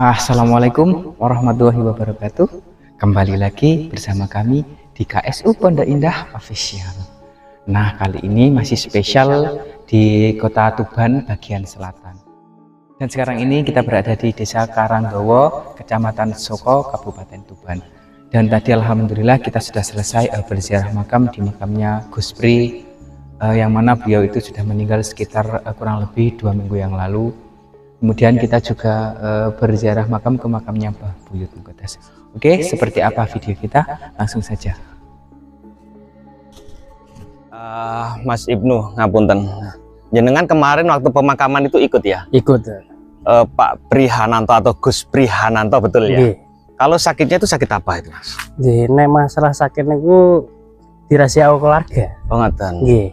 Assalamualaikum warahmatullahi wabarakatuh. Kembali lagi bersama kami di KSU Pondok Indah Official. Nah, kali ini masih spesial di Kota Tuban bagian selatan. Dan sekarang ini kita berada di Desa Karanggawa, Kecamatan Soko, Kabupaten Tuban. Dan tadi alhamdulillah kita sudah selesai berziarah makam di makamnya Gus Pri, yang mana beliau itu sudah meninggal sekitar kurang lebih 2 minggu yang lalu. Kemudian kita juga berziarah makam ke makamnya Mbah Buyut Mukodas. Oke, seperti apa video kita? Langsung saja. Mas Ibnu ngapunten. Jenengan kemarin waktu pemakaman itu ikut ya? Ikut. Pak Prihananto atau Gus Prihananto, betul ya? Nggih. Kalau sakitnya itu sakit apa itu, Mas? Nggih, nek masalah sakit niku dirahasiakan keluarga. Oh, ngoten. Nggih.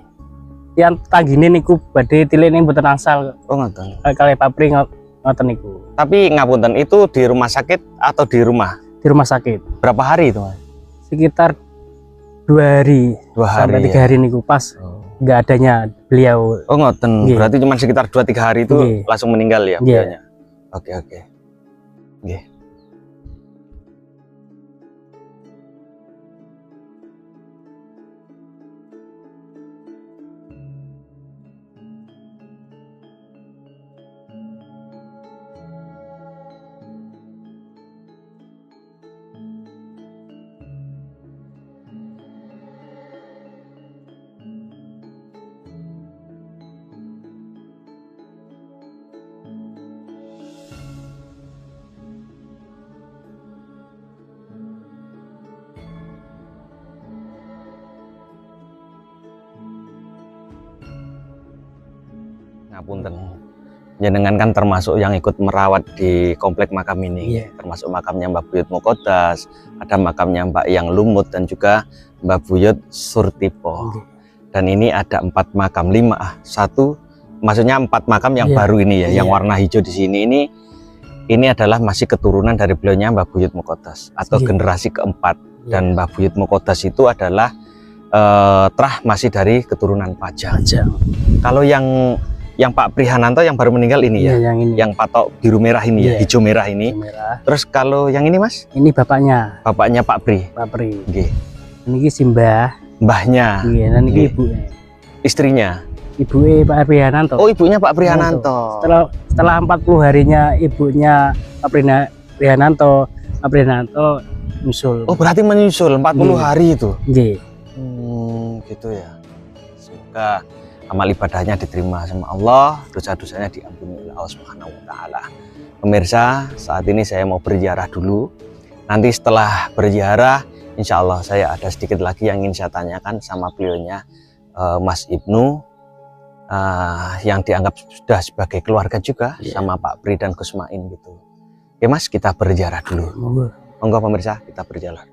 Yang tanggine niku badhe tilik ning mboten asal. Oh, ngoten. Kalih Pak Pri ngoten niku. Tapi ngapunten, itu di rumah sakit atau di rumah? Di rumah sakit. Berapa hari itu, Mas? Sekitar 2 hari. 2 hari. Sampai 3 hari niku pas nggak adanya beliau. Oh, ngoten. Nggih. Berarti cuma sekitar 2-3 hari itu Nggih. langsung meninggal ya Nggih. beliaunya. Oke. Nggih. Ngapunten, jenengan kan termasuk yang ikut merawat di komplek makam ini. Iya. Termasuk makamnya Mbah Buyut Mukodas, ada makamnya Mbak Yang Lumut, dan juga Mbah Buyut Surtipo. Nggih. Dan ini ada 4 makam, 5 maksudnya 4 makam yang Iya. baru ini ya, yang Iya. warna hijau di sini. Ini adalah masih keturunan dari beliaunya Mbah Buyut Mukodas atau Iya. generasi keempat. Iya. Dan Mbah Buyut Mukodas itu adalah masih dari keturunan Pajang. Kalau yang Pak Prihananto yang baru meninggal ini Iya, ya, yang ini. yang patok biru merah ini ya, Iya. hijau merah ini. Merah. Terus kalau yang ini, Mas, Ini bapaknya bapaknya Pak Pri. Pak Pri. Nggih. Niki si Mbah. Mbahnya, Nggih, dan niki Nggih. ibuke. istrinya. Ibuke Pak Prihananto. Oh, ibunya Pak Prihananto. Setelah 40 harinya ibunya Pak Prihananto nyusul. Oh, berarti menyusul 40 Nggih. hari itu. Nggih. Gitu ya. Semoga amal ibadahnya diterima sama Allah, dosa-dosanya diampuni oleh Allah Subhanahu wa taala. Pemirsa, saat ini saya mau berziarah dulu. Nanti setelah berziarah, insya Allah saya ada sedikit lagi yang ingin saya tanyakan sama beliaunya, Mas Ibnu, yang dianggap sudah sebagai keluarga juga, Iya. sama Pak Pri dan Gus Main gitu. Oke Mas, kita berziarah dulu. Monggo. Monggo pemirsa, kita berjalan.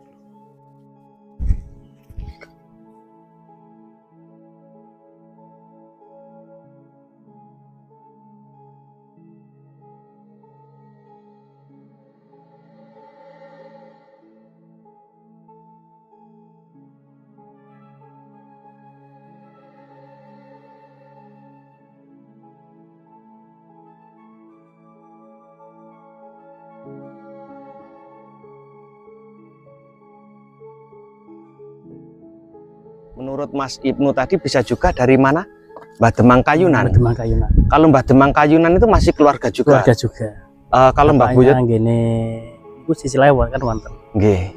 Menurut Mas Ibnu tadi bisa juga dari mana? Mbah Demang Kayunan. Demang Kayunan. Kalau Mbah Demang Kayunan itu masih keluarga juga. Keluarga juga. Kalau Mbah Buyut, gini, iku sisi lewat kan wonten. nggih.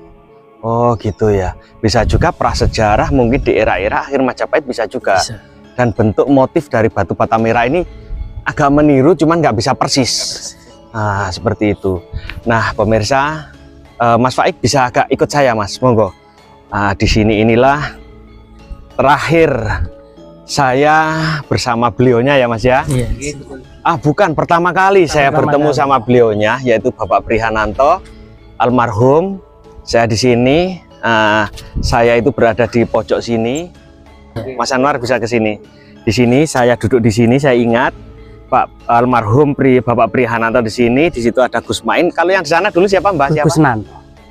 Oh gitu ya. Bisa juga prasejarah mungkin di era-era akhir Majapahit bisa juga. Bisa. Dan bentuk motif dari batu bata merah ini agak meniru, cuman nggak bisa persis. Nah seperti itu. Nah pemirsa, Mas Faik bisa agak ikut saya Mas, monggo. Di sini inilah terakhir saya bersama beliaunya ya Mas ya. Iya. Bukan pertama kali saya Pertama bertemu kali. sama beliaunya, yaitu Bapak Prihananto almarhum. Saya di sini, saya itu berada di pojok sini. Mas Anwar bisa ke sini. Di sini saya duduk di sini, saya ingat Pak almarhum Bapak Prihananto di sini. Di situ ada Gus Main. Kalau yang di sana dulu siapa Mbah? Siapa? Kusnan.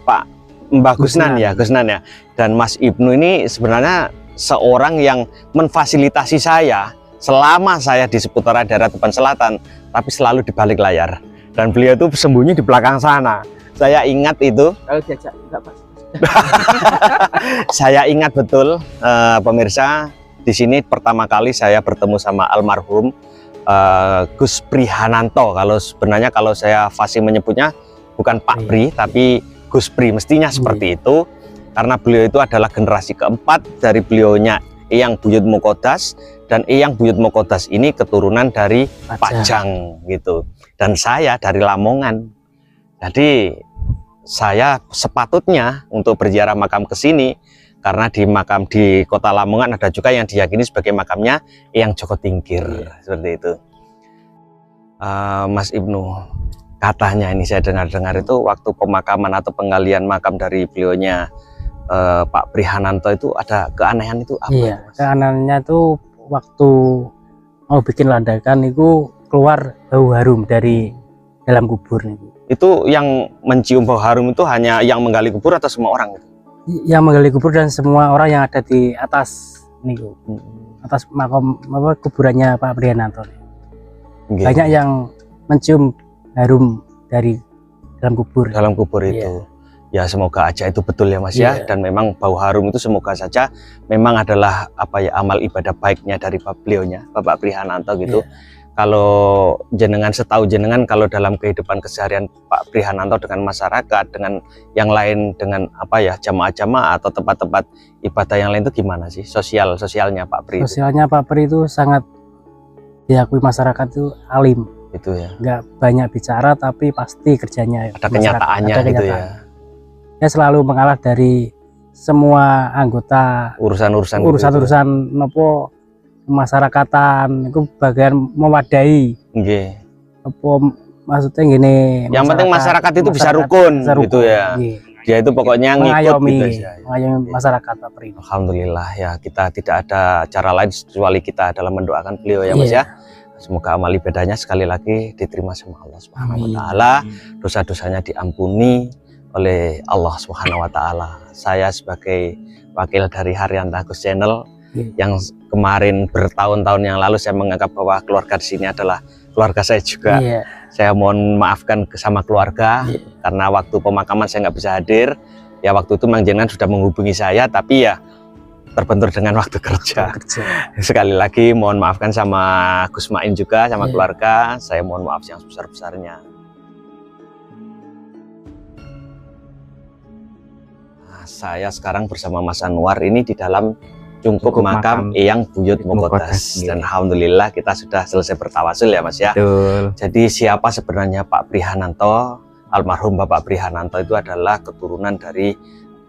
Pak Mbah Gusnan. Gusnan ya. Dan Mas Ibnu ini sebenarnya seorang yang memfasilitasi saya selama saya di seputaran daerah Tuban Selatan, tapi selalu di balik layar. Dan beliau itu sembunyi di belakang sana. Saya ingat itu. Kalau diajak enggak Pak. Saya ingat betul, pemirsa, di sini pertama kali saya bertemu sama almarhum Gus Prihananto. Kalau sebenarnya kalau saya fasih menyebutnya bukan Pak Pri, tapi Gus Pri, mestinya seperti itu. Karena beliau itu adalah generasi keempat dari beliaunya Eyang Buyut Mukodas, dan Eyang Buyut Mukodas ini keturunan dari Pajang gitu. Dan saya dari Lamongan. Jadi saya sepatutnya untuk berziarah makam ke sini, karena di makam di kota Lamongan ada juga yang diyakini sebagai makamnya Eyang Joko Tingkir, seperti itu. Mas Ibnu, katanya ini saya dengar-dengar itu waktu pemakaman atau penggalian makam dari beliaunya Pak Prihananto itu ada keanehan itu apa? Iya, keanehannya itu waktu mau bikin landakan itu keluar bau harum dari dalam kubur. Itu yang mencium bau harum itu hanya yang menggali kubur atau semua orang? Yang menggali kubur dan semua orang yang ada di atas nih, atas makam kuburannya Pak Prihananto. Okay. Banyak yang mencium harum dari dalam kubur. Dalam kubur itu. Ya semoga aja itu betul ya Mas ya. Dan memang bau harum itu semoga saja memang adalah apa ya, amal ibadah baiknya dari beliaunya Bapak Prihananto gitu. Kalau jenengan setahu jenengan, kalau dalam kehidupan keseharian Pak Prihananto dengan masyarakat, dengan yang lain, dengan apa ya, jamaah-jamaah atau tempat-tempat ibadah yang lain itu gimana sih sosialnya Pak Pri? Sosialnya Pak Pri itu sangat diakui masyarakat itu alim. Itu ya. Nggak banyak bicara tapi pasti kerjanya. Ada kenyataannya ada gitu ya. Dia selalu mengalah dari semua anggota urusan nopo masyarakatan itu bagian mewadahi. Nggih. Apa maksudnya gini, yang penting masyarakat itu bisa rukun gitu ya. Dia itu pokoknya ngikut gitu ya. Mengayomi masyarakat Pak Pri. Alhamdulillah ya, kita tidak ada cara lain kecuali kita adalah mendoakan beliau ya Mas ya. Semoga amal ibadahnya sekali lagi diterima sama Allah Subhanahu wa taala, dosa-dosanya diampuni oleh Allah Subhanahu wa taala. Saya sebagai wakil dari Haryanto Agus Channel yang kemarin bertahun-tahun yang lalu saya menganggap bahwa keluarga di sini adalah keluarga saya juga. Saya mohon maafkan sama keluarga karena waktu pemakaman saya nggak bisa hadir. Ya waktu itu Mang Jenengan sudah menghubungi saya, tapi ya terbentur dengan waktu kerja. Sekali lagi mohon maafkan sama Gus Main juga, sama keluarga. Saya mohon maaf yang sebesar-besarnya. Saya sekarang bersama Mas Anwar ini di dalam cungkup makam Eyang Buyut Mukodas. Dan alhamdulillah kita sudah selesai bertawasul ya Mas ya. Betul. Jadi siapa sebenarnya Pak Prihananto? Almarhum Bapak Prihananto itu adalah keturunan dari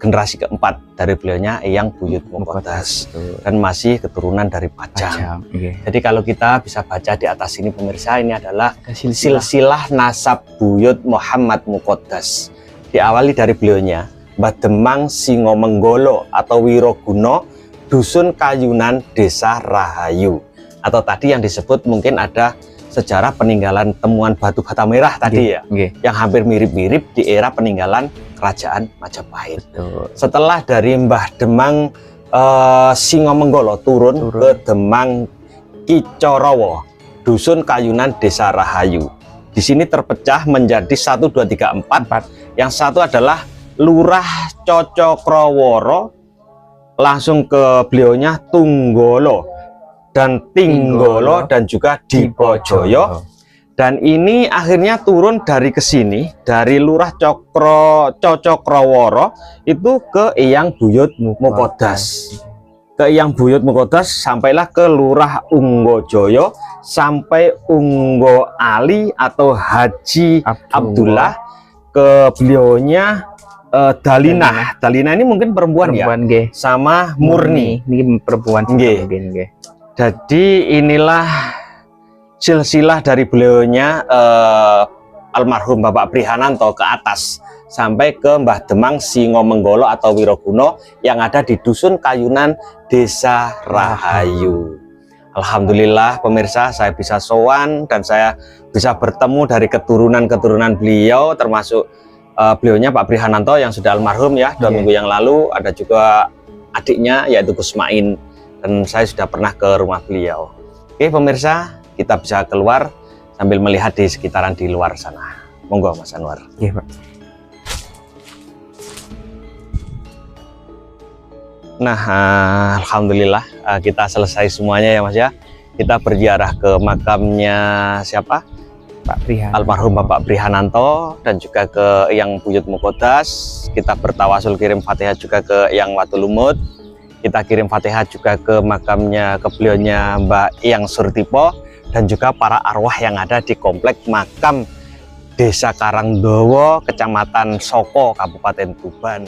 generasi keempat dari beliaunya Eyang Buyut Mukodas, dan masih keturunan dari Pajang. Jadi kalau kita bisa baca di atas ini pemirsa, ini adalah silsilah nasab Buyut Muhammad Mukodas. Diawali dari beliaunya Mbah Demang Singomenggolo atau Wiroguno, Dusun Kayunan, Desa Rahayu. Atau tadi yang disebut mungkin ada sejarah peninggalan temuan batu bata merah tadi ya, yang hampir mirip-mirip di era peninggalan Kerajaan Majapahit. Setelah dari Mbah Demang Singomenggolo turun ke Demang Kicorowo, Dusun Kayunan, Desa Rahayu. Di sini terpecah menjadi 1, 2, 3, 4. Yang satu adalah Lurah Cocokroworo, langsung ke beliaunya Tunggolo dan Tinggolo dan juga Dipojoyo. Dan ini akhirnya turun dari ke sini, dari Lurah Cocokroworo itu ke Eyang Buyut Mukodas. Ke Eyang Buyut Mukodas sampailah ke Lurah Unggojoyo, sampai Unggo Ali atau Haji Abdullah, ke beliaunya Dalinah. Dalinah ini mungkin perempuan ya, sama Murni. Ini perempuan juga mungkin. Jadi inilah silsilah dari beliaunya almarhum Bapak Prihananto ke atas sampai ke Mbah Demang Singomenggolo atau Wiroguno yang ada di Dusun Kayunan, Desa Rahayu. Alhamdulillah pemirsa, saya bisa sowan dan saya bisa bertemu dari keturunan-keturunan beliau, termasuk beliaunya Pak Prihananto yang sudah almarhum ya 2 minggu yang lalu. Ada juga adiknya yaitu Gus Main, dan saya sudah pernah ke rumah beliau. Oke pemirsa, kita bisa keluar sambil melihat di sekitaran di luar sana. Monggo Mas Anwar. Iya, Pak. Nah, alhamdulillah kita selesai semuanya ya Mas ya. Kita berziarah ke makamnya siapa? Pak Prihan. Almarhum Bapak Prihananto, dan juga ke Yang Buyut Mukodas. Kita bertawasul kirim Fatihah juga ke Yang Watulumut. Kita kirim Fatihah juga ke makamnya, ke beliaunya Mbak Yang Surtipo, dan juga para arwah yang ada di komplek makam Desa Karangdowo, Kecamatan Soko, Kabupaten Tuban.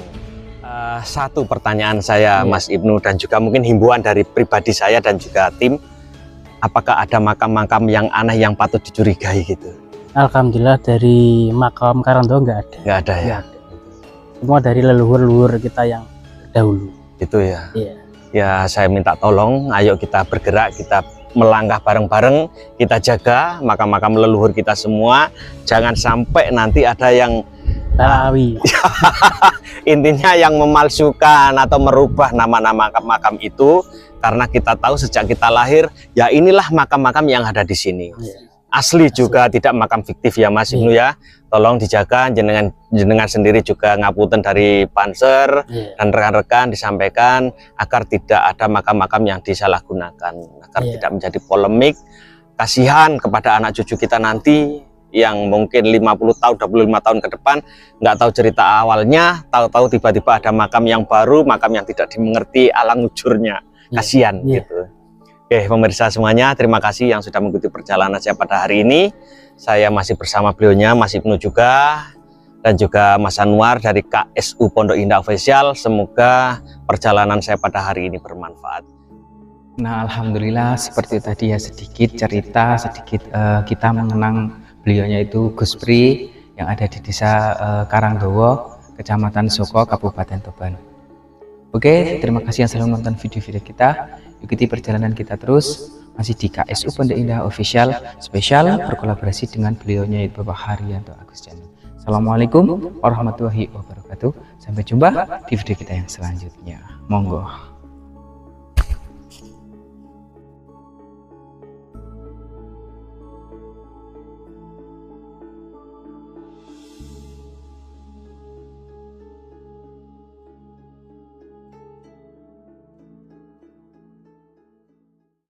Satu pertanyaan saya Mas Ibnu, dan juga mungkin himbauan dari pribadi saya dan juga tim, apakah ada makam-makam yang aneh yang patut dicurigai gitu? Alhamdulillah dari makam Karangdowo nggak ada. Nggak ada ya? Nggak ada. Semua dari leluhur-leluhur kita yang dahulu. Itu ya? Iya. Ya, saya minta tolong, ayo kita bergerak, kita melangkah bareng-bareng, kita jaga makam-makam leluhur kita semua. Jangan sampai nanti ada yang Talawi. intinya yang memalsukan atau merubah nama-nama makam itu, karena kita tahu sejak kita lahir, ya inilah makam-makam yang ada di sini. Asli juga, tidak makam fiktif ya Mas Ibnu ya. Tolong dijaga, jenengan sendiri juga ngapunten dari Panser dan rekan-rekan disampaikan agar tidak ada makam-makam yang disalahgunakan, agar tidak menjadi polemik. Kasihan kepada anak cucu kita nanti yang mungkin 50 tahun, 25 tahun ke depan nggak tahu cerita awalnya, tahu-tahu tiba-tiba ada makam yang baru, makam yang tidak dimengerti alang ujurnya. Kasihan gitu. Oke pemirsa semuanya, terima kasih yang sudah mengikuti perjalanan saya pada hari ini. Saya masih bersama beliaunya, Mas Ibnu juga, dan juga Mas Anwar dari KSU Pondok Indah Official. Semoga perjalanan saya pada hari ini bermanfaat. Nah, alhamdulillah seperti tadi ya, sedikit cerita, sedikit kita mengenang beliaunya itu Gus Pri yang ada di Desa Karangdowo, Kecamatan Soko, Kabupaten Tuban. Oke, terima kasih yang selalu menonton video-video kita. Ikuti perjalanan kita terus, masih di KSU Pondok Indah Official, spesial berkolaborasi dengan beliaunya itu Bapak Haryanto Agus Janu. Assalamualaikum warahmatullahi wabarakatuh. Sampai jumpa di video kita yang selanjutnya. Monggo.